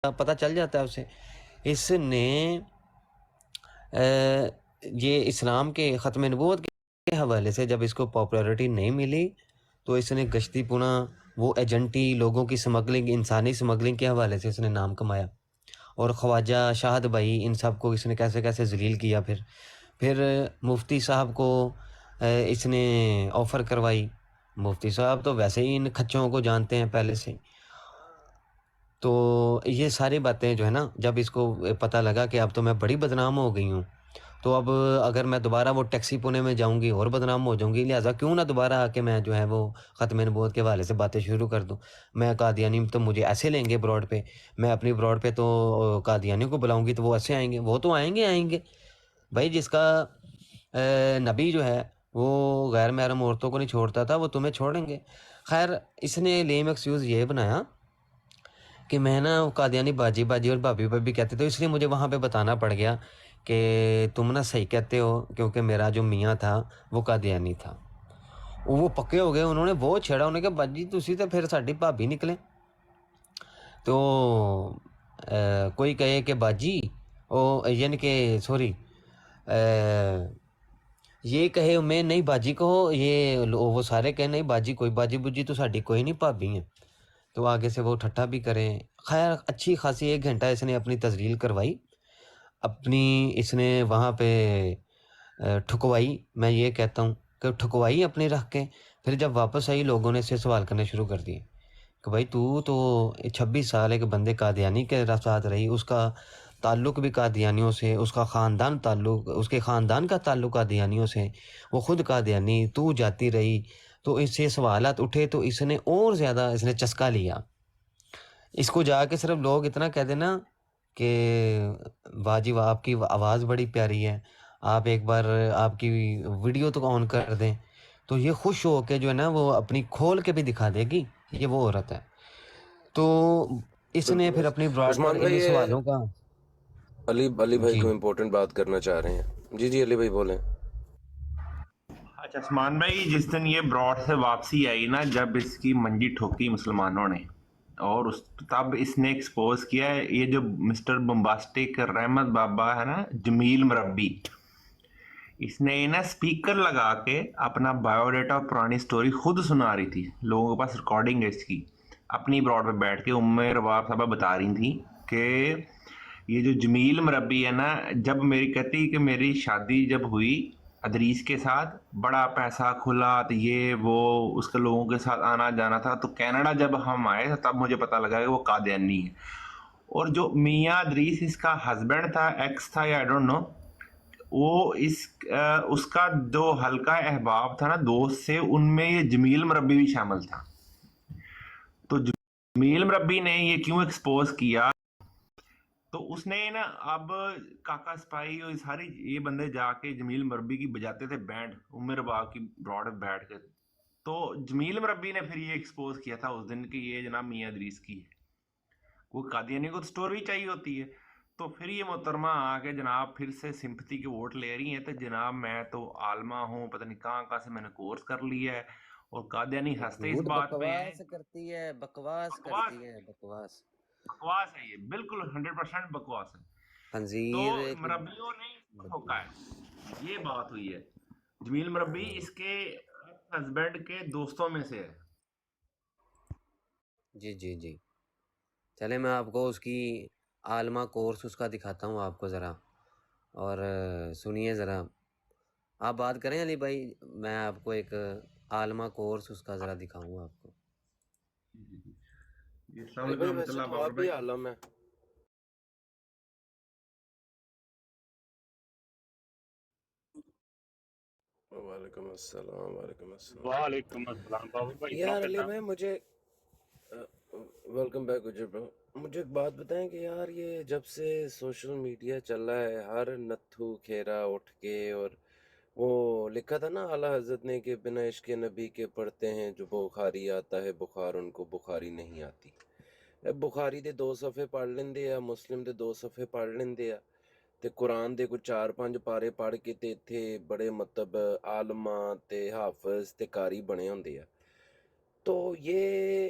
پتہ چل جاتا ہے اسے. اس نے یہ اسلام کے ختم نبوت کے حوالے سے جب اس کو پاپولرٹی نہیں ملی تو اس نے گشتی پنا وہ ایجنٹی لوگوں کی سمگلنگ انسانی سمگلنگ کے حوالے سے اس نے نام کمایا. اور خواجہ شاہد بھائی ان سب کو اس نے کیسے کیسے ذلیل کیا. پھر مفتی صاحب کو اس نے آفر کروائی. مفتی صاحب تو ویسے ہی ان کھچوں کو جانتے ہیں پہلے سے. تو یہ ساری باتیں جو ہے نا جب اس کو پتہ لگا کہ اب تو میں بڑی بدنام ہو گئی ہوں تو اب اگر میں دوبارہ وہ ٹیکسی پونے میں جاؤں گی اور بدنام ہو جاؤں گی. لہٰذا کیوں نہ دوبارہ آ کے میں جو ہے وہ ختم نبوت کے حوالے سے باتیں شروع کر دوں. میں قادیانی تو مجھے ایسے لیں گے براڈ پہ. میں اپنی براڈ پہ تو قادیانی کو بلاؤں گی تو وہ ایسے آئیں گے. وہ تو آئیں گے بھائی. جس کا نبی جو ہے وہ غیر محرم عورتوں کو نہیں چھوڑتا تھا وہ تمہیں چھوڑیں گے. خیر اس نے لیم ایکسکیوز یہ بنایا کہ میں نا قادیانی باجی اور بھابھی بھابھی کہتے تھے. اس لیے مجھے وہاں پہ بتانا پڑ گیا کہ تم نا صحیح کہتے ہو کیونکہ میرا جو میاں تھا وہ قادیانی تھا. وہ پکے ہو گئے. انہوں نے وہ چھیڑا. انہوں نے کہا باجی تسی تو پھر ساڈی بھابھی نکلے. تو کوئی کہے کہ باجی یعنی کہ سوری یہ کہے میں نہیں باجی کہو. یہ وہ سارے کہے نہیں باجی کوئی باجی بوجی تو ساڈی کوئی نہیں بھابھی ہیں. تو آگے سے وہ ٹھٹھا بھی کریں. خیر اچھی خاصی 1 گھنٹہ اس نے اپنی تذلیل کروائی. اپنی اس نے وہاں پہ ٹھکوائی. میں یہ کہتا ہوں کہ ٹھکوائی اپنی رکھ کے. پھر جب واپس آئی لوگوں نے اس سے سوال کرنے شروع کر دیے کہ بھائی تو 26 سال ایک بندے قادیانی کے ساتھ رہی. اس کا تعلق بھی قادیانیوں سے. اس کا اس کے خاندان کا تعلق قادیانیوں سے. وہ خود قادیانی. تو جاتی رہی. تو اس سے سوالات اٹھے تو اس نے اور زیادہ اس نے چسکا لیا. اس کو جا کے صرف لوگ اتنا کہہ دینا کہ واجب آپ کی آواز بڑی پیاری ہے. آپ ایک بار آپ کی ویڈیو تو آن کر دیں تو یہ خوش ہو کے جو ہے نا وہ اپنی کھول کے بھی دکھا دے گی. یہ وہ عورت ہے. تو اس نے پھر اپنی براڈ پر عثمان بھائی انہی یہ سوالوں کا علی بھائی جی کو امپورٹنٹ بات کرنا چاہ رہے ہیں. جی علی بھائی بولیں. اچھا عثمان بھائی جس دن یہ براڈ سے واپسی آئی نا جب اس کی منجی ٹھوکی مسلمانوں نے اور تب اس نے ایکسپوز کیا ہے یہ جو مسٹر بمباسٹک رحمت بابا ہے نا جمیل مربی. اس نے نا سپیکر لگا کے اپنا بایو ڈیٹا اور پرانی سٹوری خود سنا رہی تھی. لوگوں کے پاس ریکارڈنگ ہے اس کی. اپنی براڈ پہ بیٹھ کے رواب صاحبہ بتا رہی تھیں کہ یہ جو جمیل مربی ہے نا جب میری کہتی کہ میری شادی جب ہوئی ادریس کے ساتھ بڑا پیسہ کھلا تو یہ وہ اس کے لوگوں کے ساتھ آنا جانا تھا. تو کینیڈا جب ہم آئے تب مجھے پتہ لگا کہ وہ قادیانی ہے. اور جو میاں ادریس اس کا ہسبینڈ تھا ایکس تھا یا آئی ڈونٹ نو وہ اس کا جو حلقہ احباب تھا نا دوست سے ان میں یہ جمیل مربی بھی شامل تھا. تو جمیل مربی نے یہ کیوں ایکسپوز کیا تو اس نے نا اب کاکا سپاہی اور ساری یہ بندے جا کے جمیل مربی کی بجاتے تھے بینڈ عمر باغ کی براڈ پہ بیٹھ کے. تو جمیل مربی نے پھر یہ ایکسپوز کیا تھا اس دن کہ یہ جناب میاں ادریس کی ہے. وہ قادیانی کو سٹوری چاہیے ہوتی ہے. تو پھر یہ محترمہ آ کے جناب پھر سے سمپتی کے ووٹ لے رہی ہیں. تو جناب میں تو عالمہ ہوں پتہ نہیں کہاں سے میں نے کورس کر لیا ہے اور قادیانی ہنستے اس جھوٹ بات پہ ہیں. بکواس کرتی ہے. بکواس بکواس کرتی ہے. بکواس بکواس ہے یہ بالکل 100% بکواس ہے. تو خنزیر ایک مربیوں نے ٹھوکا ہے. یہ بات ہوئی ہے. جمیل مربی اس کے ہسبینڈ کے دوستوں میں سے ہے. جی چلے میں آپ کو اس کی عالمہ کورس اس کا دکھاتا ہوں آپ کو ذرا. اور سنیے ذرا. آپ بات کریں علی بھائی. میں آپ کو ایک عالمہ کورس اس کا ذرا دکھاؤں گا آپ کو. جی السلام علی علیکم بھائی رحمۃ ویسے اللہ تو بابر آپ ہی بھائی. عالم ہے. وعلیکم السلام. وعلیکم السلام بابر بھای یار السلام علی علیکم. بھائی مجھے ویلکم بیک گجر برو. مجھے ایک بات بتائیں کہ یار یہ جب سے سوشل میڈیا چل رہا ہے ہر نتھو کھیرا اٹھ کے اور وہ لکھا تھا نا اعلیٰ حضرت نے کہ بنا عشق نبی کے پڑھتے ہیں جو بخاری آتا ہے بخار ان کو بخاری نہیں آتی. بخاری دے 2 صفحے پڑھ لیندے آ مسلم دے 2 صفحے پڑھ لیندے آ تے قرآن دے کوئی 4-5 پارے پڑھ کے تے اتھے بڑے مطلب عالمہ تے حافظ تے قاری بنے ہوندے آ. تو یہ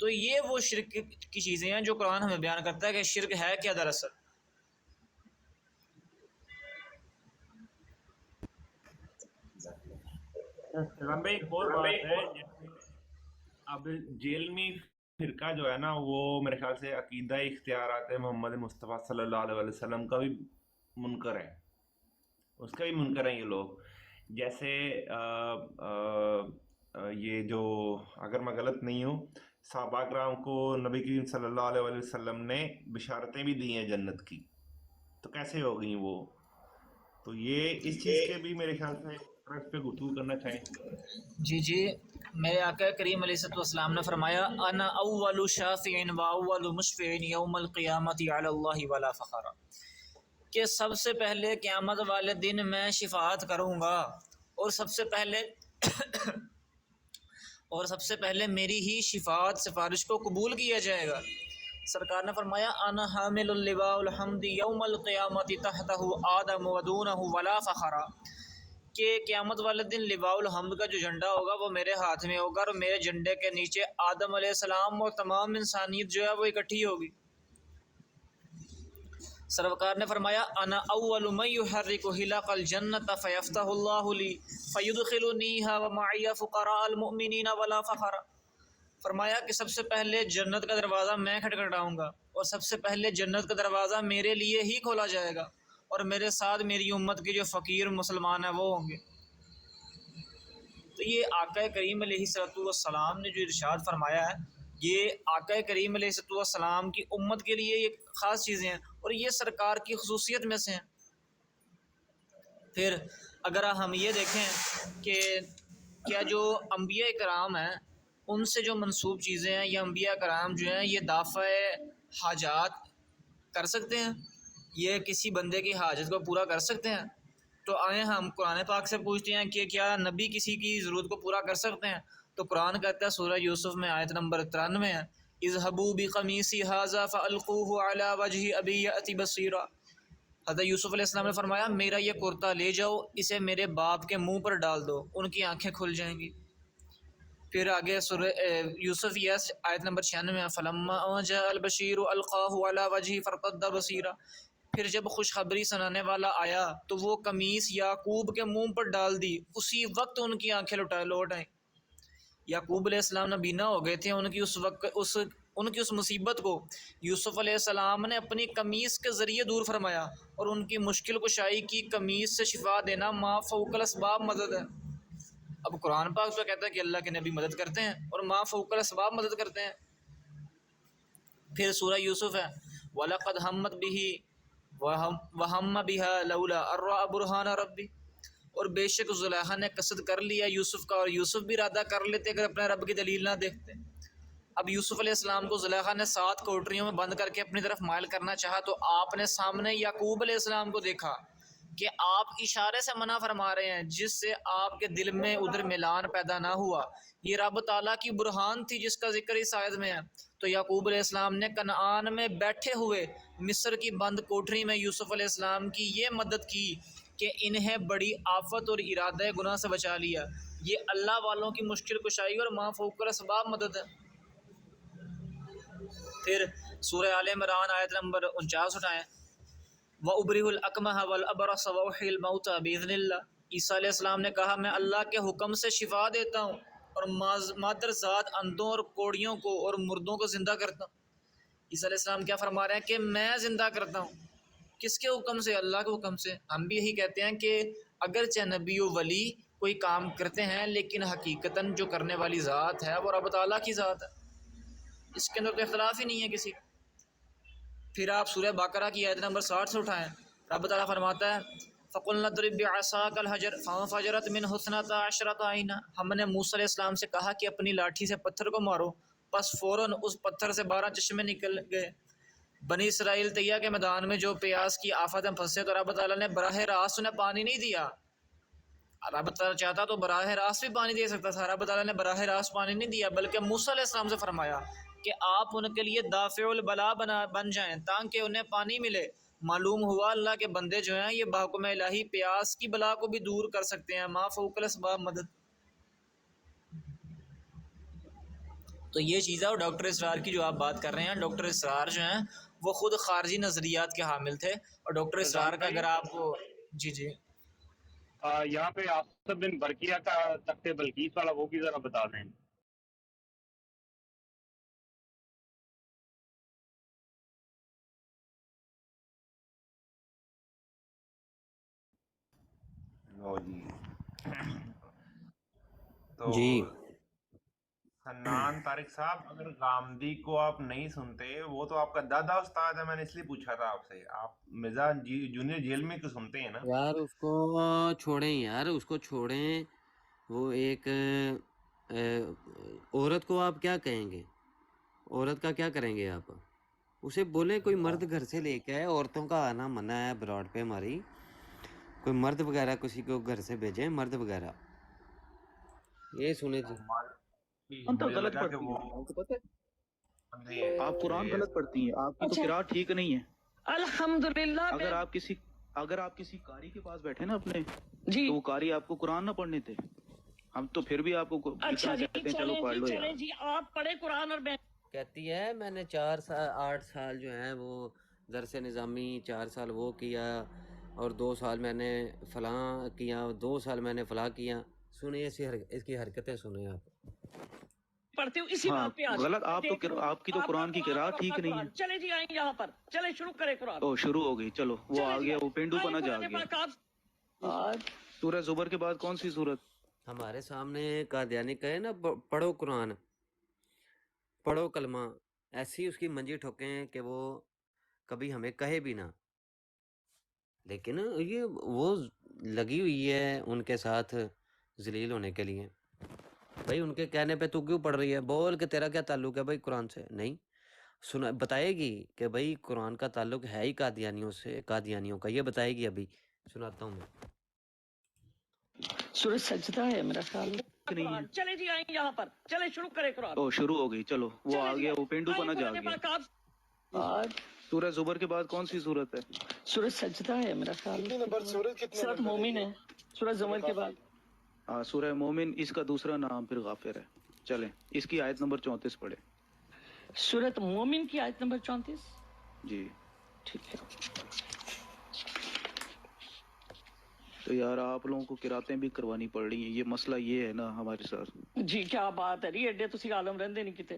تو یہ وہ شرک کی چیزیں ہیں جو قرآن ہمیں بیان کرتا ہے کہ شرک ہے کیا دراصل. سلام بھائی ایک اور بات ہے، جیسے اب جیل میں فرقہ جو ہے نا وہ میرے خیال سے عقیدہ اختیارات محمد مصطفیٰ صلی اللہ علیہ وسلم کا بھی منکر ہے، اس کا بھی منکر ہیں یہ لوگ. جیسے یہ جو، اگر میں غلط نہیں ہوں، صحابہ کرام کو نبی کریم صلی اللہ علیہ وسلم نے بشارتیں بھی دی ہیں جنت کی، تو کیسے ہو گئیں وہ؟ تو یہ اس چیز کے بھی میرے خیال سے اس پہ گفتگو کرنا چاہیں. جی میرے آقا کریم علیہ الصلوۃ والسلام نے فرمایا انا اول شافع و اول مشفع یوم القیامت علی اللہ ولا فخر، کہ سب سے پہلے قیامت والے دن میں شفاعت کروں گا اور سب سے پہلے میری ہی شفاعت سفارش کو قبول کیا جائے گا. سرکار نے فرمایا انا حامل اللواء الحمد یوم القیامت تحتہ آدم ودونہ ولا فخر، کہ قیامت والے دن لواء الحمد کا جو جھنڈا ہوگا وہ میرے ہاتھ میں ہوگا، اور میرے جھنڈے کے نیچے آدم علیہ السلام اور تمام انسانیت جو ہے وہ اکٹھی ہوگی. سرکار نے فرمایا انا اول من یحرک حلق الجنۃ فیفتح اللہ لی فیدخلنیہا ومعی فقراء المؤمنین ولا فخر. فرمایا کہ سب سے پہلے جنت کا دروازہ میں کھٹکھٹاؤں گا اور سب سے پہلے جنت کا دروازہ میرے لیے ہی کھولا جائے گا، اور میرے ساتھ میری امت کے جو فقیر مسلمان ہیں وہ ہوں گے. تو یہ آقا کریم علیہ الصلوۃ والسلام نے جو ارشاد فرمایا ہے، یہ آقا کریم علیہ الصلوۃ والسلام کی امت کے لیے یہ خاص چیزیں ہیں، اور یہ سرکار کی خصوصیت میں سے ہیں. پھر اگر ہم یہ دیکھیں کہ کیا جو انبیاء کرام ہیں ان سے جو منسوب چیزیں ہیں، یہ انبیاء کرام جو ہیں یہ دافع حاجات کر سکتے ہیں، یہ کسی بندے کی حاجت کو پورا کر سکتے ہیں. تو آئیں ہم قرآن پاک سے پوچھتے ہیں کہ کیا نبی کسی کی ضرورت کو پورا کر سکتے ہیں؟ تو قرآن کہتا ہے سورہ یوسف میں آیت نمبر 93 ہے، اذهبوا بقمیصی ھذا فالقوه علی وجہ ابی یأتی بصیرا. حضرت یوسف علیہ السلام نے فرمایا میرا یہ کرتا لے جاؤ، اسے میرے باپ کے منہ پر ڈال دو، ان کی آنکھیں کھل جائیں گی. پھر آگے سورہ یوسف یس آیت نمبر 96 ہے، فلما جاء البشیر القاہ علی وجہ فرتد بصیرا. پھر جب خوشخبری سنانے والا آیا تو وہ قمیص یعقوب کے منہ پر ڈال دی، اسی وقت ان کی آنکھیں لوٹ آئیں. یعقوب علیہ السلام نابینا ہو گئے تھے، ان کی اس مصیبت کو یوسف علیہ السلام نے اپنی قمیص کے ذریعے دور فرمایا، اور ان کی مشکل کشائی کی قمیص سے شفا دینا ما فوق الاسباب مدد ہے. اب قرآن پاک تو کہتا ہے کہ اللہ کے نبی مدد کرتے ہیں اور ما فوق الاسباب مدد کرتے ہیں. پھر سورہ یوسف ہے، وَلَقَدْ هَمَّتْ بِهِ وَهَمَّ بِهَا لَوْلَا أَن رَأَىٰ بُرْهَانَ رَبِّهِ، اور بے شک زلیخا نے قصد کر لیا یوسف کا، اور یوسف بھی ارادہ کر لیتے اگر اپنے رب کی دلیل نہ دیکھتے. اب یوسف علیہ السلام کو زلیخا نے 7 کوٹریوں میں بند کر کے اپنی طرف مائل کرنا چاہا، تو آپ نے سامنے یعقوب علیہ السلام کو دیکھا کہ آپ اشارے سے منع فرما رہے ہیں، جس سے آپ کے دل میں ادھر ملان پیدا نہ ہوا. یہ رب تعالیٰ کی برہان تھی جس کا ذکر اس آیت میں ہے. تو یعقوب علیہ السلام نے کنعان میں بیٹھے ہوئے مصر کی بند کوٹری میں یوسف علیہ السلام کی یہ مدد کی کہ انہیں بڑی آفت اور ارادہ گناہ سے بچا لیا. یہ اللہ والوں کی مشکل کشائی اور ما فوق الاسباب مدد ہے. پھر سورہ آل عمران آیت نمبر 49 اٹھائیں، وَأُبْرِئُ الْأَكْمَحَ وَالْأَبْرَصَ وَأُحْيِي الْمَوْتَىٰ بِإِذْنِ اللَّهِ. عیسیٰ علیہ السلام نے کہا میں اللہ کے حکم سے شفا دیتا ہوں اور مادر ذات اندھوں اور کوڑیوں کو اور مردوں کو زندہ کرتا ہوں. عیسیٰ علیہ السلام کیا فرما رہے ہیں کہ میں زندہ کرتا ہوں، کس کے حکم سے؟ اللہ کے حکم سے. ہم بھی یہی کہتے ہیں کہ اگرچہ نبی و ولی کوئی کام کرتے ہیں لیکن حقیقتاً جو کرنے والی ذات ہے وہ رب تعالیٰ کی ذات ہے، اس کے اندر تو اختلاف ہی نہیں ہے کسی. پھر آپ سورہ بقرہ کی آیت نمبر 60 سے اٹھائیں، رب تعالیٰ فرماتا ہے فَقُلْنَا اضْرِب بِعَصَاكَ الْحَجَرَ فَانفَجَرَتْ مِنْهُ اثْنَتَا عَشْرَةَ عَيْنًا. ہم نے موسیٰ علیہ السلام سے کہا کہ اپنی لاٹھی سے پتھر کو مارو، پس فوراً اس پتھر سے 12 چشمے نکل گئے. بنی اسرائیل طیہ کے میدان میں جو پیاس کی آفت میں پھنسے تو رب تعالیٰ نے براہ راست انہیں پانی نہیں دیا. رب تعالیٰ چاہتا تو براہ راست بھی پانی دے سکتا تھا، رب تعالیٰ نے براہ راست پانی نہیں دیا، بلکہ موسیٰ علیہ السلام سے فرمایا کہ آپ ان کے لیے دافع البلا بن جائیں تاکہ انہیں پانی ملے. معلوم ہوا اللہ کے بندے جو ہیں یہ بحکم الہی پیاس کی بلا کو بھی دور کر سکتے ہیں، ما فوق الاسباب مدد. تو یہ چیز ہے. اور ڈاکٹر اسرار کی جو آپ بات کر رہے ہیں، ڈاکٹر اسرار جو ہیں وہ خود خارجی نظریات کے حامل تھے. اور ڈاکٹر اسرار فیضان کا بھائی، اگر آپ جی جی یہاں پہ آصف بن برقیہ کا تخت بلقیس والا وہ بھی ذرا بتا دیں. لو جی. تو جی حنان طارق صاحب، اگر غامدی کو آپ نہیں سنتے، وہ تو آپ کا دادا استاد ہے، میں نے اس لیے پوچھا تھا آپ سے. آپ مرزا جونیئر جیل میں کیوں سنتے ہیں نا؟ یار اس کو چھوڑیں یار، اس کو چھوڑیں. وہ ایک عورت کو آپ کیا کہیں گے؟ عورت کا کیا کریں گے آپ؟ اسے بولیں کوئی مرد گھر سے لے کے آئے. عورتوں کا آنا منع ہے براڈ پہ ہماری. کوئی مرد وغیرہ کسی کو گھر سے بھیجیں، مرد وغیرہ. یہ سنے جی. قرآن تو مجھے غلط لگا کہ پڑھتی وہ ہیں، آپ کو پتہ ہے بندے آپ قرآن غلط پڑھتی ہیں، آپ کی تو قراءت ٹھیک نہیں ہے. الحمدللہ. اگر آپ کسی قاری کے پاس بیٹھے نا اپنے، جی تو وہ قاری آپ کو قرآن نہ پڑھنے تھے. ہم تو پھر بھی آپ کو اچھا اتنا جی، کہتے ہیں چلو چلیں پڑھ جی لو چلیں یار. جی، آپ پڑھے قرآن اور میں کہتی ہے میں نے 8 سال جو ہیں وہ درس نظامی، 4 سال وہ کیا، اور 2 سال میں نے فلاں کیا، 2 سال میں نے فلاں کیا. سنیں اس کی حرکتیں سنیں آپ. پڑھتی ہوں اسی ہاں بات پہ آج غلط. دیکھ لوں. آپ کی تو آپ کا قرآن کی اور قراءت اپنا ٹھیک نہیں ہے. قرآن. چلیں جی آئیں یہاں پر، چلیں شروع کریں قرآن. او شروع ہو گئی، چلو وہ چلیں آ جی گیا، وہ پینڈو آئیں پنا جا قرآن گیا. پاک آپ آج سورہ زبر کے بعد کون سی سورت؟ ہمارے سامنے قادیانی کہے نا پڑھو قرآن، پڑھو کلمہ، ایسی اس کی منجی ٹھوکیں کہ وہ کبھی ہمیں کہے بھی نہ. لیکن یہ وہ لگی ہوئی ہے ان کے ساتھ ذلیل ہونے کے لیے. بھائی ان کے کہنے پہ تو کیوں پڑھ رہی ہے؟ بول کہ تیرا کیا تعلق ہے بھائی قرآن سے؟ نہیں بتائے گی کہ بھائی قرآن کا تعلق ہے ہی قادیانیوں سے، قادیانیوں کا. یہ بتائے گی، ابھی سناتا ہوں میں. سورج سجدہ ہے میرا خیال. نہیں ہے. قرآن چلیں جی آئیں یہاں پر، چلیں شروع کریں قرآن. او شروع ہو گئی، چلو وہ آ چلیں جی گیا، وہ پینڈو آئیں پنا جا قرآن گیا. پاک آپ آج سورہ زبر کے بعد کون سی سورت ہے؟ سورج سجدہ ہے میرا خیال. سورت مومن ہے سورج زمر کے بعد. سورہ مومن، اس کا دوسرا نام پھر غافر ہے. چلیں اس کی آیت نمبر 34 پڑھے. سورت مومن کی آیت نمبر 34. جی ٹھیک ہے. تو یار آپ لوگوں کو قراتیں بھی کروانی پڑ رہی ہیں، یہ مسئلہ یہ ہے نا ہمارے ساتھ. جی کیا بات ہے جی، ایڈے تسی عالم رہندے نہیں کتے.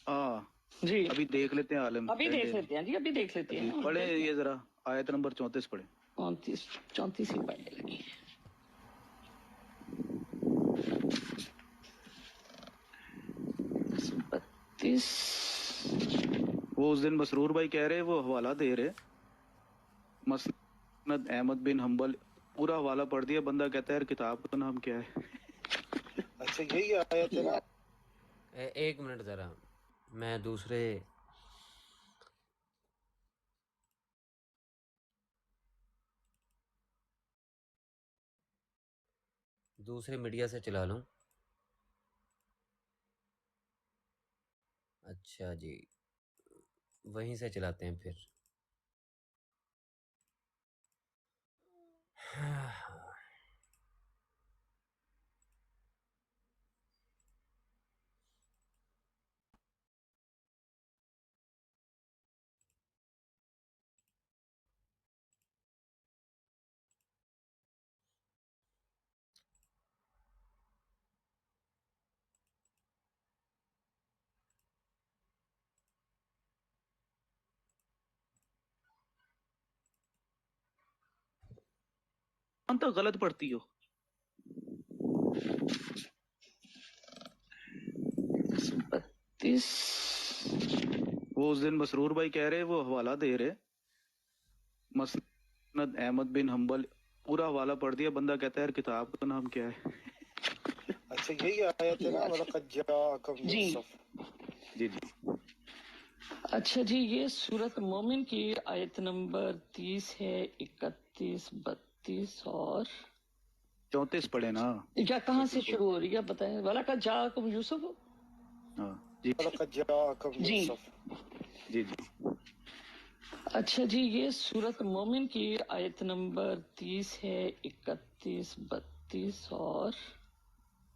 ہاں جی ابھی دیکھ لیتے ہیں عالم. ابھی دیکھ لیتے ہیں جی، ابھی دیکھ لیتے جی ہیں. پڑھیں یہ ذرا آیت نمبر 34 پڑھیں. 34 ہی پڑھنے لگی. بتیس. وہ اس دن مسرور بھائی کہہ رہے، وہ حوالہ دے رہے، مسند احمد بن حنبل، پورا حوالہ پڑھ دیا. بندہ کہتا ہے یار کتاب کا نام کیا ہے؟ اچھا یہی آیت ہے نا. ایک منٹ ذرا، میں دوسرے میڈیا سے چلا لوں. اچھا جی، وہیں سے چلاتے ہیں پھر. ہم تو غلط پڑھتی ہو. بتیس. وہ اس دن مسرور بھائی کہہ رہے، وہ حوالہ دے رہے، مسند احمد بن حنبل، پورا حوالہ پڑھ دیا. بندہ کہتا ہے یار کتاب کا نام کیا ہے؟ اچھا یہی آیت ہے نا. وَلَقَدْ جَاءَكُمْ جی يُوسُف. جی اچھا جی، یہ سورت مومن کی آیت نمبر 30 ہے، 31 32 اور 34 پڑھے نا. کیا کہاں سے شروع ہو رہی ہے بتائیں. وَلَقَدْ جَاءَكُمْ يُوسُف. ہاں جی وَلَقَدْ جَاءَكُمْ جی يُوسُف. جی. اچھا جی، یہ سورت مومن کی آیت نمبر 30 ہے، 31 32 اور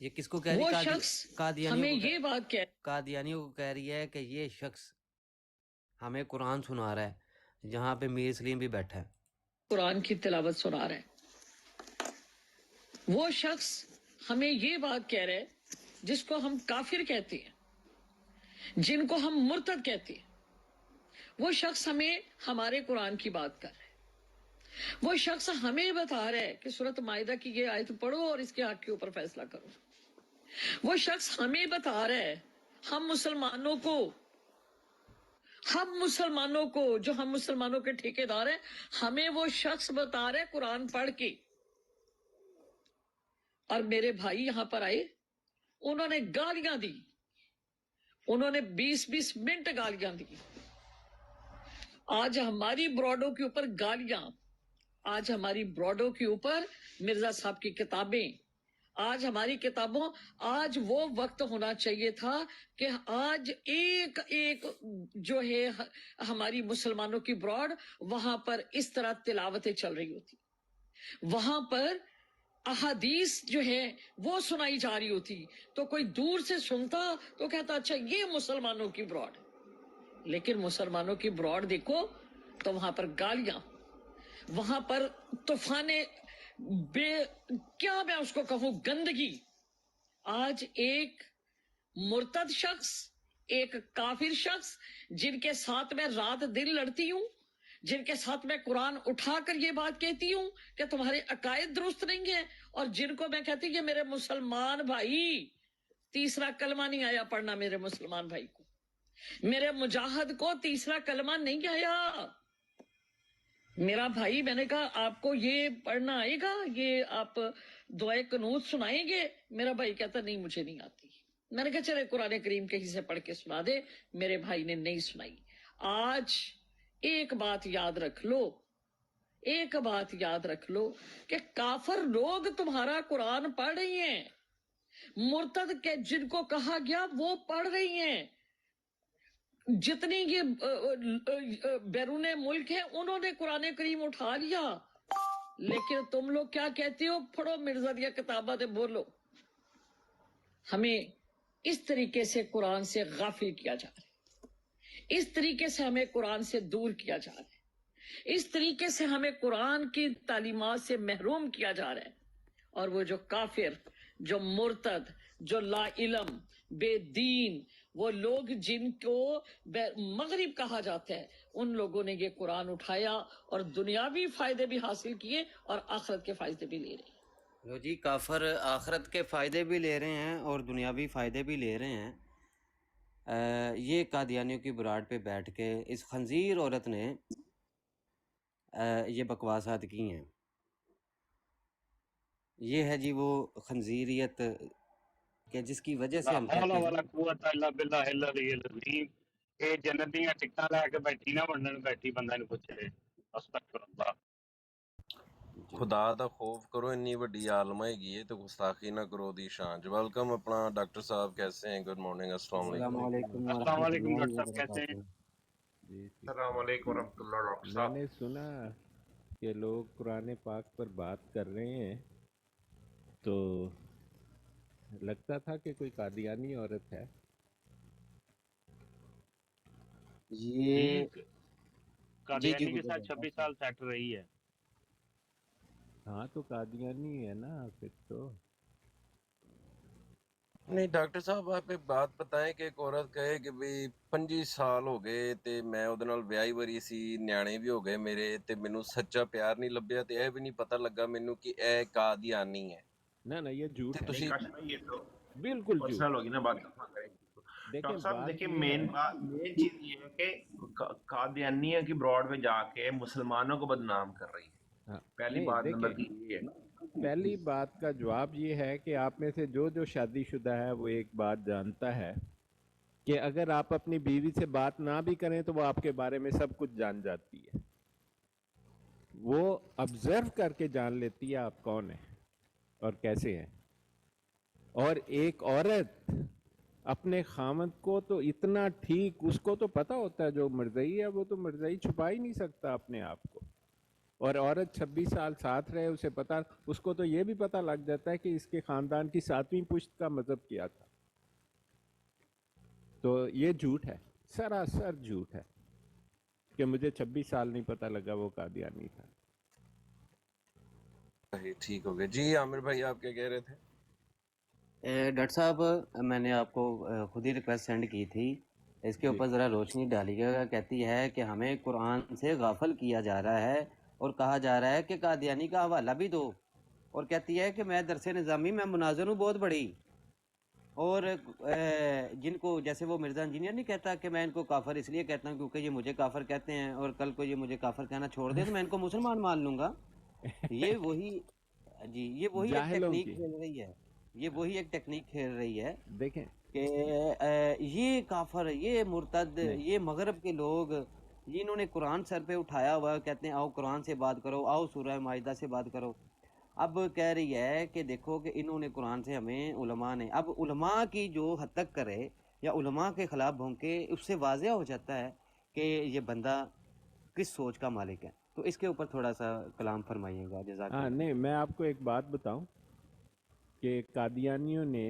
یہ کس کو کہہ رہی وہ ہے؟ شخص قادیانیوں ہمیں کو یہ بات کہہ قادیانیوں کو کہہ رہی ہے کہ یہ شخص ہمیں قرآن سنا رہا ہے، جہاں پہ میر سلیم بھی بیٹھا ہے. قرآن کی تلاوت سنا رہا ہے. وہ شخص ہمیں یہ بات کہہ رہا ہے جس کو ہم کافر کہتے ہیں، جن کو ہم مرتد کہتے ہیں. وہ شخص ہمیں ہمارے قرآن کی بات کر رہا ہے. وہ شخص ہمیں بتا رہا ہے کہ سورۃ مائدہ کی یہ آیت پڑھو اور اس کے حق کے اوپر فیصلہ کرو. وہ شخص ہمیں بتا رہا ہے، ہم مسلمانوں کو جو ہم مسلمانوں کے ٹھیکیدار ہیں، ہمیں وہ شخص بتا رہا ہے قرآن پڑھ کے. اور میرے بھائی یہاں پر آئے، انہوں نے گالیاں دی، انہوں نے 20 منٹ گالیاں دی. آج ہماری براڈوں کے اوپر گالیاں، آج ہماری براڈوں کے اوپر مرزا صاحب کی کتابیں، آج ہماری کتابوں. آج وہ وقت ہونا چاہیے تھا کہ آج ایک ایک جو ہے ہماری مسلمانوں کی براڈ، وہاں پر اس طرح تلاوتیں چل رہی ہوتی، وہاں پر احادیث جو ہے وہ سنائی جا رہی ہوتی، تو کوئی دور سے سنتا تو کہتا اچھا یہ مسلمانوں کی براڈ. لیکن مسلمانوں کی براڈ دیکھو تو وہاں پر گالیاں، وہاں پر طوفان کیا میں اس کو کہوں، گندگی. آج ایک مرتد شخص، ایک کافر شخص جن کے ساتھ میں رات دن لڑتی ہوں، جن کے ساتھ میں قرآن اٹھا کر یہ بات کہتی ہوں کہ تمہارے عقائد درست نہیں ہیں، اور جن کو میں کہتی ہوں کہ میرے مسلمان بھائی، تیسرا کلمہ نہیں آیا پڑھنا میرے مسلمان بھائی کو، میرے مجاہد کو تیسرا کلمہ نہیں آیا. میرا بھائی، میں نے کہا آپ کو یہ پڑھنا آئے گا، یہ آپ دعائے قنوت سنائیں گے؟ میرا بھائی کہتا نہیں مجھے نہیں آتی. میں نے کہا چلے قرآن کریم کے حصے پڑھ کے سنا دے. میرے بھائی نے نہیں سنائی. آج ایک بات یاد رکھ لو، ایک بات یاد رکھ لو کہ کافر لوگ تمہارا قرآن پڑھ رہی ہیں، مرتد کے جن کو کہا گیا وہ پڑھ رہی ہیں، جتنی یہ بیرون ملک ہے انہوں نے قرآن کریم اٹھا لیا. لیکن تم لوگ کیا کہتے ہو؟ پڑھو مرزا دیا کتاباں تے بولو. ہمیں اس طریقے سے قرآن سے غافل کیا جا رہا ہے، اس طریقے سے ہمیں قرآن سے دور کیا جا رہا ہے، اس طریقے سے ہمیں قرآن کی تعلیمات سے محروم کیا جا رہا ہے. اور وہ جو کافر، جو مرتد، جو لا علم، بے دین، وہ لوگ جن کو مغرب کہا جاتا ہے، ان لوگوں نے یہ قرآن اٹھایا اور دنیاوی فائدے بھی حاصل کیے اور آخرت کے فائدے بھی لے رہے ہیں. لو جی، کافر آخرت کے فائدے بھی لے رہے ہیں اور دنیاوی فائدے بھی لے رہے ہیں. یہ قادیانیوں کی براڈ پہ بیٹھ کے اس خنزیر عورت نے یہ بکواسات کی ہیں. یہ ہے جی وہ خنزیریت کہ جس کی وجہ سے لا ہم حول کہتے ولا ہیں قوت الا باللہ العلی العظیم. یہ جنت دیاں ٹکٹاں لے کے بیٹھی نہ بنن بیٹھی بندہ نو پوچھے استغفر اللہ. جی. خدا دا خوف کرو، انی وڈی عالم ہے تے گستاخی نہ کرو دی شان. ویلکم اپنا ڈاکٹر صاحب، کیسے ہیں؟ گڈ مارننگ، السلام السلام علیکم. علیکم السلام ورحمۃ علیکم اللہ ڈاکٹر صاحب، کیسے ہیں؟ وبرکاتہ. جی ٹھیک. السلام علیکم ورحمۃ اللہ ڈاکٹر میں صاحب. نے سنا کہ لوگ قرآن پاک پر بات کر رہے ہیں، تو لگتا تھا کہ کوئی قادیانی عورت ہے. یہ جی جی قادیانی کے ساتھ گزر 26 سال سیٹ رہی ہے. ہاں تو قادیانی ہے نا پھر تو. نہیں ڈاکٹر صاحب، آپ ایک بات بتائیں کہ ایک عورت کہے کہ بھئی 25 سال ہو گئے تے میں ਉਹਦੇ ਨਾਲ ਵਿਆਹੀ ਵਰੀ ਸੀ, ਨਿਆਣੇ ਵੀ ਹੋ ਗਏ ਮੇਰੇ ਤੇ ਮੈਨੂੰ ਸੱਚਾ ਪਿਆਰ ਨਹੀਂ ਲੱਭਿਆ ਤੇ ਇਹ ਵੀ ਨਹੀਂ ਪਤਾ ਲੱਗਾ ਮੈਨੂੰ ਕਿ ਇਹ ਕਾਦੀਆਨੀ ਹੈ. نہ یہ جھوٹ ਤੇ ہے، نہیں ਤੁਸੀਂ کاش بھائی، یہ تو بالکل جھوٹ. پرسنل ہوگی نا بات. دیکھیں ڈاکٹر صاحب بات دیکھیں، یہ ہے. مین چیز یہ ہے کہ قادیانیہ کی براڈ میں جا کے مسلمانوں کو بدنام کر رہی ہے. ہاں پہلی نہیں بات نمبر دیکھیں، کی یہ ہے. پہلی بات کا جواب یہ ہے کہ آپ میں سے جو شادی شدہ ہے وہ ایک بات جانتا ہے کہ اگر آپ اپنی بیوی سے بات نہ بھی کریں تو وہ آپ کے بارے میں سب کچھ جان جاتی ہے. وہ آبزرو کر کے جان لیتی ہے آپ کون ہیں اور کیسے ہیں. اور ایک عورت اپنے خامد کو تو اتنا ٹھیک، اس کو تو پتہ ہوتا ہے جو مرزائی ہے وہ تو مرزائی چھپا ہی نہیں سکتا اپنے آپ کو. اور عورت 26 سال ساتھ رہے، اسے پتا، اس کو تو یہ بھی پتہ لگ جاتا ہے کہ اس کے خاندان کی 7ویں پشت کا مذہب کیا تھا. تو یہ جھوٹ ہے، سراسر جھوٹ ہے کہ مجھے 26 سال نہیں پتہ لگا وہ قادیانی تھا. ٹھیک ہو گیا جی. عامر بھائی آپ کیا کہہ رہے تھے؟ ڈاکٹر صاحب میں نے آپ کو خود ہی ریکویسٹ سینڈ کی تھی، اس کے جی اوپر ذرا روشنی ڈالیے گا. کہتی ہے کہ ہمیں قرآن سے غافل کیا جا رہا ہے اور کہا جا رہا ہے کہ قادیانی کا حوالہ بھی دو، اور کہتی ہے کہ میں درس نظامی میں مناظر ہوں بہت بڑی، اور جن کو جیسے وہ مرزا انجینئر نہیں کہتا کہ میں ان کو کافر اس لیے کہتا ہوں کیونکہ یہ مجھے کافر کہتے ہیں اور کل کو یہ مجھے کافر کہنا چھوڑ دیں تو میں ان کو مسلمان مان لوں گا. یہ وہی جی یہ وہی ایک جاہلوں ٹیکنیک کی. کھیل رہی ہے، یہ وہی ایک ٹیکنیک کھیل رہی ہے دیکھیں کہ یہ کافر، یہ مرتد، نہیں، یہ مغرب کے لوگ، یہ انہوں نے قرآن سر پہ اٹھایا ہوا، کہتے ہیں آؤ قرآن سے بات کرو، آؤ سورہ مائدہ سے بات کرو. اب کہہ رہی ہے کہ دیکھو کہ انہوں نے قرآن سے ہمیں علماء نے، اب علماء کی جو حد تک کرے یا علماء کے خلاف بھونکے، اس سے واضح ہو جاتا ہے کہ یہ بندہ کس سوچ کا مالک ہے. تو اس کے اوپر تھوڑا سا کلام فرمائیے گا، جزاک ہاں اللہ. نہیں، میں آپ کو ایک بات بتاؤں کہ قادیانیوں نے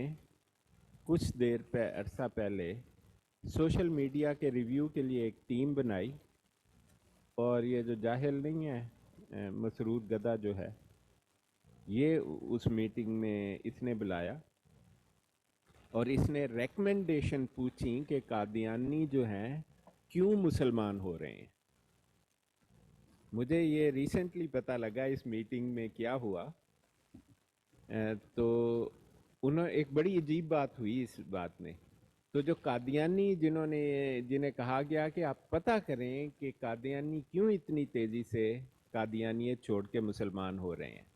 کچھ دیر عرصہ پہلے سوشل میڈیا کے ریویو کے لیے ایک ٹیم بنائی، اور یہ جو جاہل نہیں ہے مسرور گدا جو ہے، یہ اس میٹنگ میں اس نے بلایا اور اس نے ریکمنڈیشن پوچھی کہ قادیانی جو ہیں کیوں مسلمان ہو رہے ہیں. مجھے یہ ریسنٹلی پتہ لگا اس میٹنگ میں کیا ہوا. تو انہوں ایک بڑی عجیب بات ہوئی اس بات میں. تو جو قادیانی جنہیں کہا گیا کہ آپ پتہ کریں کہ قادیانی کیوں اتنی تیزی سے قادیانیت چھوڑ کے مسلمان ہو رہے ہیں،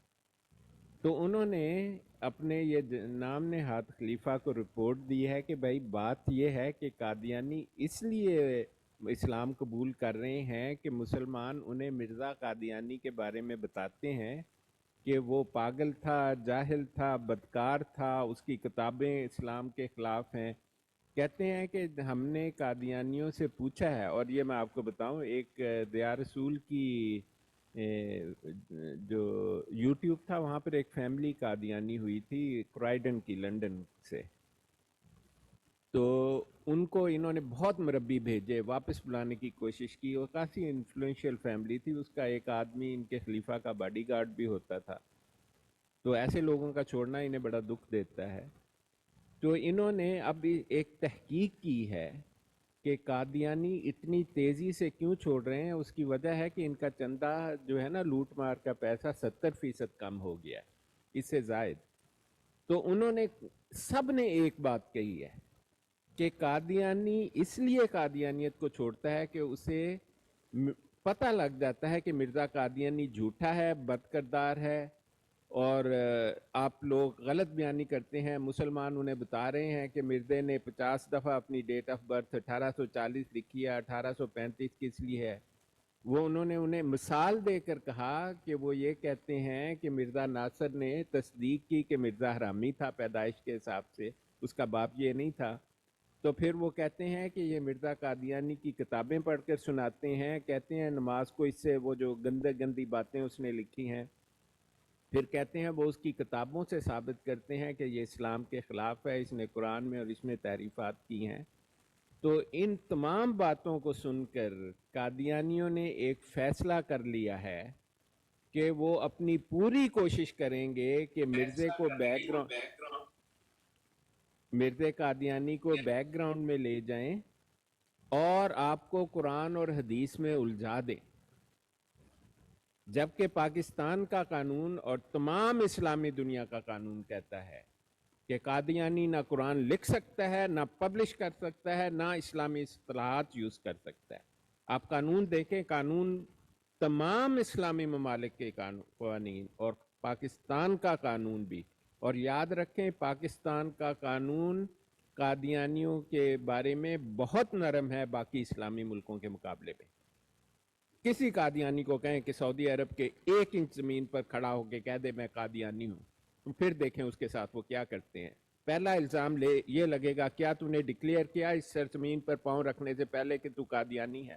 تو انہوں نے اپنے یہ نام نہاد خلیفہ کو رپورٹ دی ہے کہ بھائی بات یہ ہے کہ قادیانی اس لیے اسلام قبول کر رہے ہیں کہ مسلمان انہیں مرزا قادیانی کے بارے میں بتاتے ہیں کہ وہ پاگل تھا، جاہل تھا، بدکار تھا، اس کی کتابیں اسلام کے خلاف ہیں. کہتے ہیں کہ ہم نے قادیانیوں سے پوچھا ہے، اور یہ میں آپ کو بتاؤں، ایک دیا رسول کی جو یوٹیوب تھا وہاں پر ایک فیملی قادیانی ہوئی تھی کرائیڈن کی، لنڈن سے. تو ان کو انہوں نے بہت مربی بھیجے، واپس بلانے کی کوشش کی، اور کافی انفلوئنشیل فیملی تھی. اس کا ایک آدمی ان کے خلیفہ کا باڈی گارڈ بھی ہوتا تھا. تو ایسے لوگوں کا چھوڑنا انہیں بڑا دکھ دیتا ہے. تو انہوں نے اب ایک تحقیق کی ہے کہ قادیانی اتنی تیزی سے کیوں چھوڑ رہے ہیں. اس کی وجہ ہے کہ ان کا چندہ جو ہے نا، لوٹ مار کا پیسہ 70% کم ہو گیا ہے، اس سے زائد. تو انہوں نے سب نے ایک بات کہی ہے کہ قادیانی اس لیے قادیانیت کو چھوڑتا ہے کہ اسے پتہ لگ جاتا ہے کہ مرزا قادیانی جھوٹا ہے، بد کردار ہے، اور آپ لوگ غلط بیانی کرتے ہیں. مسلمان انہیں بتا رہے ہیں کہ مرزے نے 50 دفعہ اپنی ڈیٹ آف برتھ 1840 لکھی ہے، 1835 کس لیے ہے. وہ انہوں نے انہیں مثال دے کر کہا کہ وہ یہ کہتے ہیں کہ مرزا ناصر نے تصدیق کی کہ مرزا حرامی تھا پیدائش کے حساب سے، اس کا باپ یہ نہیں تھا. تو پھر وہ کہتے ہیں کہ یہ مرزا قادیانی کی کتابیں پڑھ کر سناتے ہیں، کہتے ہیں نماز کو اس سے، وہ جو گندی باتیں اس نے لکھی ہیں، پھر کہتے ہیں وہ اس کی کتابوں سے ثابت کرتے ہیں کہ یہ اسلام کے خلاف ہے، اس نے قرآن میں اور اس میں تحریفات کی ہیں. تو ان تمام باتوں کو سن کر قادیانیوں نے ایک فیصلہ کر لیا ہے کہ وہ اپنی پوری کوشش کریں گے کہ مرزا قادیانی کو بیک گراؤنڈ میں لے جائیں اور آپ کو قرآن اور حدیث میں الجھا دیں. جبکہ پاکستان کا قانون اور تمام اسلامی دنیا کا قانون کہتا ہے کہ قادیانی نہ قرآن لکھ سکتا ہے، نہ پبلش کر سکتا ہے، نہ اسلامی اصطلاحات یوز کر سکتا ہے. آپ قانون دیکھیں، قانون تمام اسلامی ممالک کے قوانین اور پاکستان کا قانون بھی. اور یاد رکھیں پاکستان کا قانون قادیانیوں کے بارے میں بہت نرم ہے باقی اسلامی ملکوں کے مقابلے میں. کسی قادیانی کو کہیں کہ سعودی عرب کے 1 انچ زمین پر کھڑا ہو کے کہہ دے میں قادیانی ہوں، پھر دیکھیں اس کے ساتھ وہ کیا کرتے ہیں. پہلا الزام یہ لگے گا کیا تو نے ڈکلیئر کیا اس سرزمین پر پاؤں رکھنے سے پہلے کہ تو قادیانی ہے.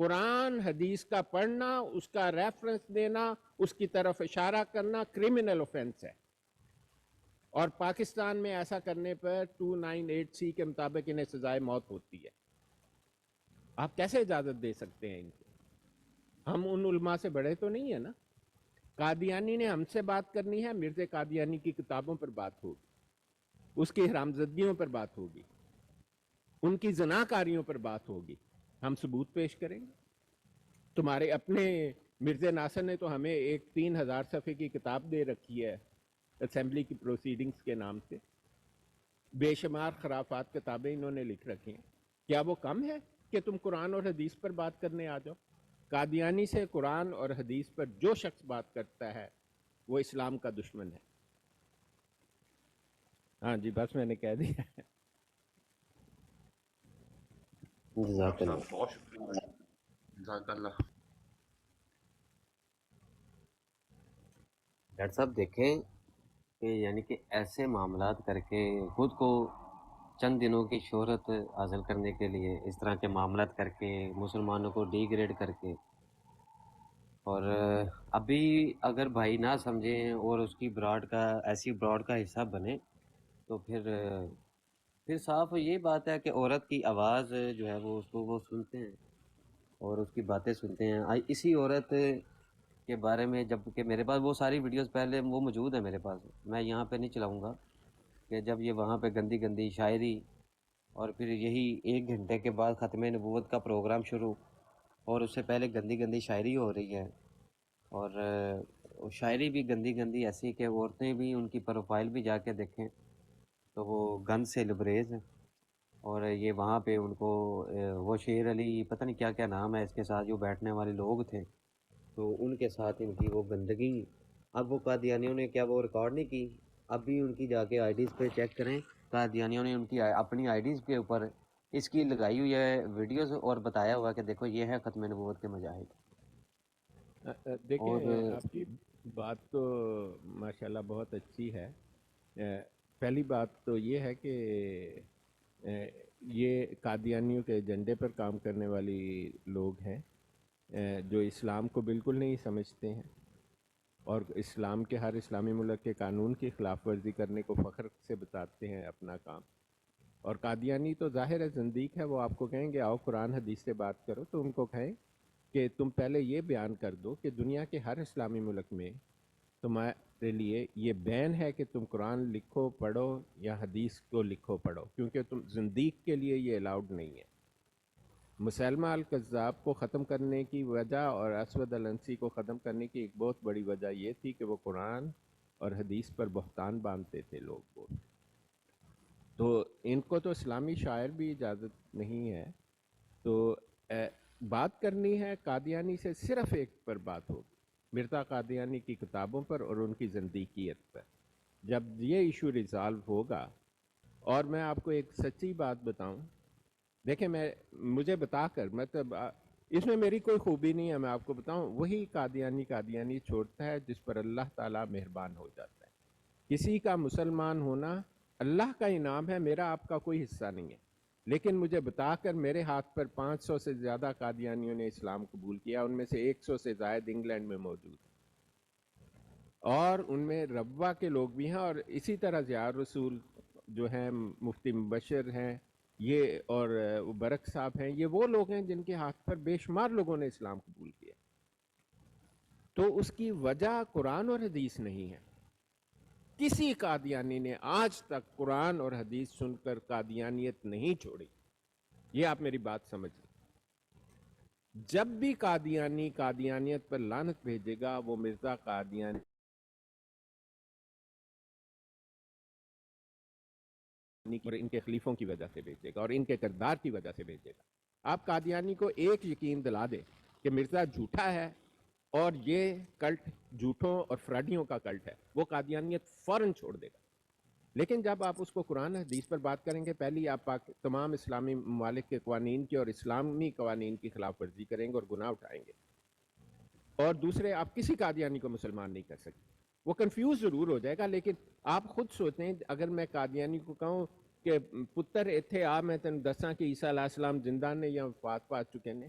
قرآن حدیث کا پڑھنا، اس کا ریفرنس دینا، اس کی طرف اشارہ کرنا کرمنل اوفینس ہے، اور پاکستان میں ایسا کرنے پر 298C کے مطابق انہیں سزائے موت ہوتی ہے۔ آپ کیسے اجازت دے سکتے ہیں ان کو؟ ہم ان علماء سے بڑے تو نہیں ہیں نا۔ قادیانی نے ہم سے بات کرنی ہے، مرزا قادیانی کی کتابوں پر بات ہوگی، اس کی حرامزدگیوں پر بات ہوگی، ان کی زناکاریوں پر بات ہوگی، ہم ثبوت پیش کریں گے۔ تمہارے اپنے مرزا ناصر نے تو ہمیں ایک 3000 صفحے کی کتاب دے رکھی ہے اسمبلی کی پروسیڈنگز کے نام سے، بے شمار خرافات کتابیں انہوں نے لکھ رکھی ہیں۔ کیا وہ کم ہے کہ تم قرآن اور حدیث پر بات کرنے آ جاؤ؟ قادیانی سے قرآن اور حدیث پر جو شخص بات کرتا ہے وہ اسلام کا دشمن ہے۔ ہاں جی، بس میں نے کہہ دیا۔ جزاک اللہ۔ صاحب بہت شکریہ، جزاک اللہ۔ ڈاکٹر صاحب دیکھیں کہ یعنی کہ ایسے معاملات کر کے خود کو چند دنوں کی شہرت حاصل کرنے کے لیے اس طرح کے معاملات کر کے مسلمانوں کو ڈی گریڈ کر کے، اور ابھی اگر بھائی نہ سمجھیں اور اس کی براڈ کا ایسی براڈ کا حصہ بنے تو پھر صاف یہ بات ہے کہ عورت کی آواز جو ہے وہ اس کو وہ سنتے ہیں اور اس کی باتیں سنتے ہیں۔ اسی عورت کے بارے میں، جب کہ میرے پاس وہ ساری ویڈیوز پہلے وہ موجود ہیں میرے پاس، میں یہاں پہ نہیں چلاؤں گا، کہ جب یہ وہاں پہ گندی گندی شاعری، اور پھر یہی 1 گھنٹے کے بعد ختم نبوت کا پروگرام شروع، اور اس سے پہلے گندی گندی شاعری ہو رہی ہے، اور شاعری بھی گندی گندی ایسی کہ عورتیں بھی ان کی پروفائل بھی جا کے دیکھیں تو وہ گند سے لبریز ہیں، اور یہ وہاں پہ ان کو وہ شیر علی پتہ نہیں کیا کیا نام ہے اس کے ساتھ جو بیٹھنے والے لوگ تھے، تو ان کے ساتھ ان کی وہ گندگی۔ اب وہ قادیانیوں نے کیا وہ ریکارڈ نہیں کی؟ اب بھی ان کی جا کے آئی ڈیز پہ چیک کریں، قادیانیوں نے ان کی اپنی آئی ڈیز کے اوپر اس کی لگائی ہوئی ہے ویڈیوز، اور بتایا ہوا کہ دیکھو یہ ہے ختم نبوت کے مجاہد۔ دیکھیں اور آپ کی بات تو ماشاءاللہ بہت اچھی ہے۔ پہلی بات تو یہ ہے کہ یہ قادیانیوں کے ایجنڈے پر کام کرنے والی لوگ ہیں جو اسلام کو بالکل نہیں سمجھتے ہیں، اور اسلام کے ہر اسلامی ملک کے قانون کی خلاف ورزی کرنے کو فخر سے بتاتے ہیں اپنا کام۔ اور قادیانی تو ظاہر ہے زندیق ہے، وہ آپ کو کہیں گے آؤ قرآن حدیث سے بات کرو، تو ان کو کہیں کہ تم پہلے یہ بیان کر دو کہ دنیا کے ہر اسلامی ملک میں تمہارے لیے یہ بین ہے کہ تم قرآن لکھو پڑھو یا حدیث کو لکھو پڑھو، کیونکہ تم زندیق کے لیے یہ الاؤڈ نہیں ہے۔ مسلمہ الکذاب کو ختم کرنے کی وجہ اور اسود الانسی کو ختم کرنے کی ایک بہت بڑی وجہ یہ تھی کہ وہ قرآن اور حدیث پر بہتان باندھتے تھے لوگ بہت، تو ان کو تو اسلامی شاعر بھی اجازت نہیں ہے۔ تو بات کرنی ہے قادیانی سے، صرف ایک پر بات ہوگی، مرزا قادیانی کی کتابوں پر اور ان کی زندیقیت پر۔ جب یہ ایشو ریزالو ہوگا، اور میں آپ کو ایک سچی بات بتاؤں، دیکھیں مجھے بتا کر مطلب اس میں میری کوئی خوبی نہیں ہے، میں آپ کو بتاؤں، وہی قادیانی چھوڑتا ہے جس پر اللہ تعالیٰ مہربان ہو جاتا ہے۔ کسی کا مسلمان ہونا اللہ کا انعام ہے، میرا آپ کا کوئی حصہ نہیں ہے، لیکن مجھے بتا کر میرے ہاتھ پر 500 سے زیادہ قادیانیوں نے اسلام قبول کیا، ان میں سے 100 سے زائد انگلینڈ میں موجود ہیں، اور ان میں ربوہ کے لوگ بھی ہیں، اور اسی طرح ضیاء رسول جو ہیں، مفتی مبشر ہیں یہ، اور برک صاحب ہیں، یہ وہ لوگ ہیں جن کے ہاتھ پر بے شمار لوگوں نے اسلام قبول کیا۔ تو اس کی وجہ قرآن اور حدیث نہیں ہے۔ کسی قادیانی نے آج تک قرآن اور حدیث سن کر قادیانیت نہیں چھوڑی، یہ آپ میری بات سمجھ لیں۔ جب بھی قادیانی قادیانیت پر لعنت بھیجے گا، وہ مرزا قادیانی اور ان کے خلیفوں کی وجہ سے بھیجے گا، اور ان کے کردار کی وجہ سے بھیجے گا۔ آپ قادیانی کو ایک یقین دلا دیں کہ مرزا جھوٹا ہے اور یہ کلٹ جھوٹوں اور فراڈیوں کا کلٹ ہے، وہ قادیانیت فوراً چھوڑ دے گا۔ لیکن جب آپ اس کو قرآن حدیث پر بات کریں گے، پہلی آپ تمام اسلامی ممالک کے قوانین کی اور اسلامی قوانین کی خلاف ورزی کریں گے اور گناہ اٹھائیں گے، اور دوسرے آپ کسی قادیانی کو مسلمان نہیں کر سکتے۔ وہ کنفیوز ضرور ہو جائے گا، لیکن آپ خود سوچیں، اگر میں قادیانی کو کہوں کہ پتر ایتھے آ میں تین دساں کہ عیسیٰ علیہ السلام زندہ نے یا وفات پا چکے نے،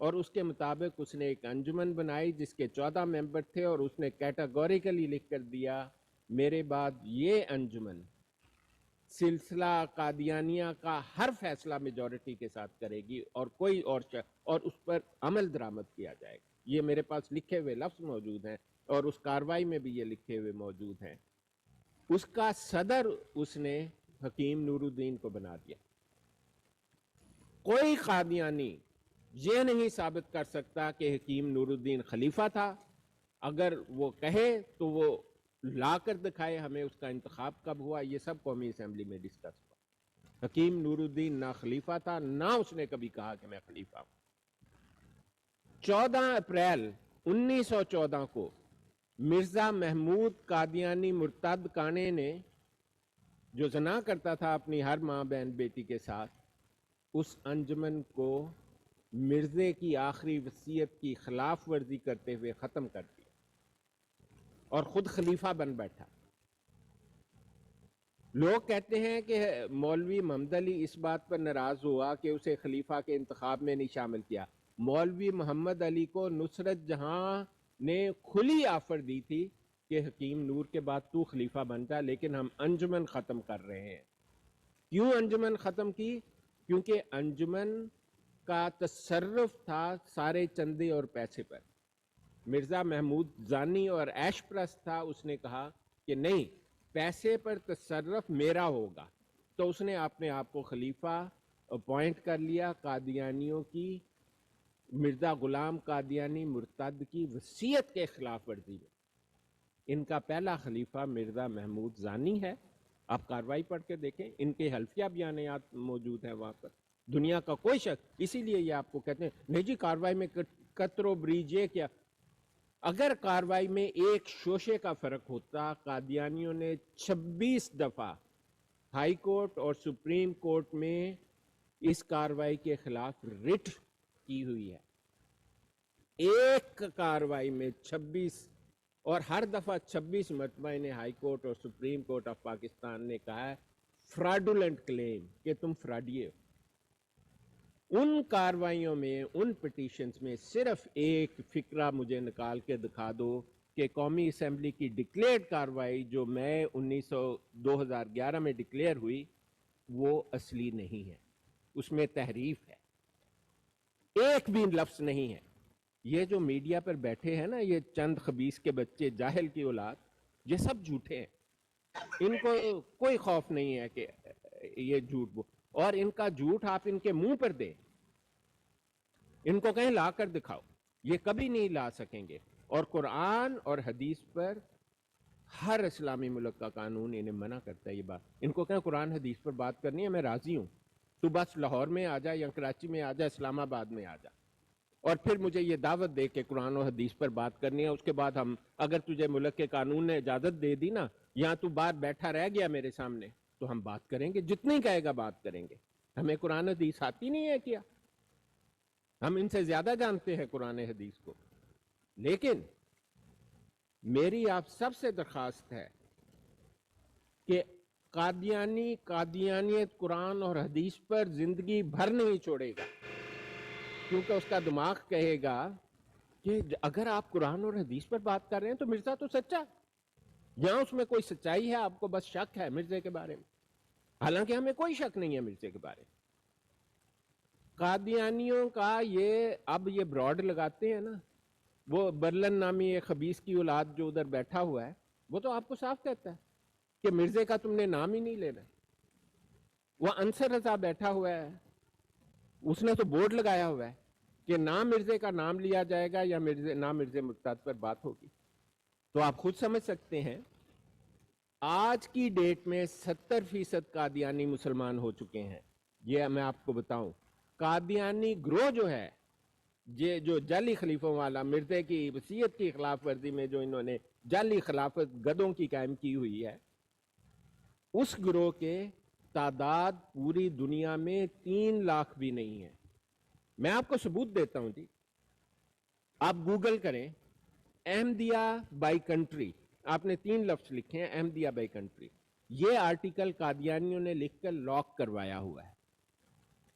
اور اس کے مطابق اس نے ایک انجمن بنائی جس کے 14 ممبر تھے، اور اس نے کیٹاگوریکلی لکھ کر دیا میرے بعد یہ انجمن سلسلہ قادیانیہ کا ہر فیصلہ میجورٹی کے ساتھ کرے گی، اور کوئی اور اس پر عمل درآمد کیا جائے گا۔ یہ میرے پاس لکھے ہوئے لفظ موجود ہیں، اور اس کاروائی میں بھی یہ لکھے ہوئے موجود ہیں۔ اس کا صدر اس نے حکیم نور الدین کو بنا دیا۔ کوئی قادیانی یہ نہیں ثابت کر سکتا کہ حکیم نور الدین خلیفہ تھا۔ اگر وہ کہے تو وہ لا کر دکھائے ہمیں اس کا انتخاب کب ہوا، یہ سب قومی اسمبلی میں ڈسکس ہوا۔ حکیم نور الدین نہ خلیفہ تھا، نہ اس نے کبھی کہا کہ میں خلیفہ ہوں۔ 14 اپریل 1914 کو مرزا محمود قادیانی مرتد کانے نے، جو زنا کرتا تھا اپنی ہر ماں بہن بیٹی کے ساتھ، اس انجمن کو مرزے کی آخری وصیت کی خلاف ورزی کرتے ہوئے ختم کر دیا اور خود خلیفہ بن بیٹھا۔ لوگ کہتے ہیں کہ مولوی محمد علی اس بات پر ناراض ہوا کہ اسے خلیفہ کے انتخاب میں نہیں شامل کیا۔ مولوی محمد علی کو نصرت جہاں نے کھلی آفر دی تھی کہ حکیم نور کے بعد تو خلیفہ بن جا، لیکن ہم انجمن ختم کر رہے ہیں۔ کیوں انجمن ختم کی؟ کیونکہ انجمن کا تصرف تھا سارے چندے اور پیسے پر۔ مرزا محمود زانی اور عیش پرست تھا، اس نے کہا کہ نہیں، پیسے پر تصرف میرا ہوگا، تو اس نے اپنے آپ کو خلیفہ اپوائنٹ کر لیا قادیانیوں کی، مرزا غلام قادیانی مرتد کی وصیت کے خلاف ورزی میں۔ ان کا پہلا خلیفہ مرزا محمود زانی ہے۔ آپ کاروائی پڑھ کے دیکھیں، ان کے حلفیہ بیانیات موجود ہیں وہاں پر۔ دنیا کا کوئی شخص، اسی لیے یہ آپ کو کہتے ہیں نہیں جی کاروائی میں قطر و بریج یہ کیا۔ اگر کاروائی میں ایک شوشے کا فرق ہوتا، قادیانیوں نے 26 دفعہ ہائی کورٹ اور سپریم کورٹ میں اس کاروائی کے خلاف رٹ کی ہوئی ہے۔ ایک کاروائی میں 26، اور ہر دفعہ 26 مرتبہ انہیں ہائی کورٹ اور سپریم کورٹ آف پاکستان نے کہا ہے فراڈولنٹ کلیم، کہ تم فراڈیے ہو۔ ان کاروائیوں میں، ان پٹیشنز میں صرف ایک فقرہ مجھے نکال کے دکھا دو کہ قومی اسمبلی کی ڈکلیئرڈ کاروائی جو مئی 2011 میں ڈکلیئر ہوئی وہ اصلی نہیں ہے، اس میں تحریف ہے، ایک بھی لفظ نہیں ہے۔ یہ جو میڈیا پر بیٹھے ہیں نا، یہ چند خبیث کے بچے، جاہل کی اولاد، یہ سب جھوٹے ہیں۔ ان کو کوئی خوف نہیں ہے کہ یہ جھوٹ اور ان کا جھوٹ آپ ان کے منہ پر دیں، ان کو کہیں لا کر دکھاؤ، یہ کبھی نہیں لا سکیں گے۔ اور قرآن اور حدیث پر ہر اسلامی ملک کا قانون انہیں منع کرتا ہے یہ بات۔ ان کو کہیں قرآن حدیث پر بات کرنی ہے، میں راضی ہوں، تو بس لاہور میں آ جا یا کراچی میں آ جا، اسلام آباد میں آ جا، اور پھر مجھے یہ دعوت دے کہ قرآن اور حدیث پر بات کرنی ہے۔ اس کے بعد ہم، اگر تجھے ملک کے قانون نے اجازت دے دی نا، یا تو باہر بیٹھا رہ گیا میرے سامنے، تو ہم بات کریں گے، جتنی کہے گا بات کریں گے۔ ہمیں قرآن حدیث آتی نہیں ہے کیا؟ ہم ان سے زیادہ جانتے ہیں قرآن حدیث کو۔ لیکن میری آپ سب سے درخواست ہے کہ قادیانیت قرآن اور حدیث پر زندگی بھر نہیں چھوڑے گا، کیونکہ اس کا دماغ کہے گا کہ اگر آپ قرآن اور حدیث پر بات کر رہے ہیں تو مرزا تو سچا، یہاں اس میں کوئی سچائی ہے، آپ کو بس شک ہے مرزے کے بارے میں، حالانکہ ہمیں کوئی شک نہیں ہے مرزے کے بارے میں۔ قادیانیوں کا اب یہ براڈ لگاتے ہیں نا، وہ برلن نامی ایک خبیث کی اولاد جو ادھر بیٹھا ہوا ہے، وہ تو آپ کو صاف کہتا ہے کہ مرزے کا تم نے نام ہی نہیں لینا۔ وہ انصر رضا بیٹھا ہوا ہے، اس نے تو بورڈ لگایا ہوا ہے کہ نہ مرزے کا نام لیا جائے گا یا نہ مرزے مرتد پر بات ہوگی۔ تو آپ خود سمجھ سکتے ہیں آج کی ڈیٹ میں 70% قادیانی مسلمان ہو چکے ہیں۔ یہ میں آپ کو بتاؤں، قادیانی گروہ جو ہے، یہ جو جعلی خلیفوں والا، مرزے کی وصیت کی خلاف ورزی میں جو انہوں نے جعلی خلافت گدوں کی قائم کی ہوئی ہے، اس گروہ کے تعداد پوری دنیا میں 3 لاکھ بھی نہیں ہے۔ میں آپ کو ثبوت دیتا ہوں جی، آپ گوگل کریں احمدیہ بائی کنٹری، آپ نے 3 لفظ لکھے ہیں احمدیہ بائی کنٹری، یہ آرٹیکل قادیانیوں نے لکھ کر لاک کروایا ہوا ہے۔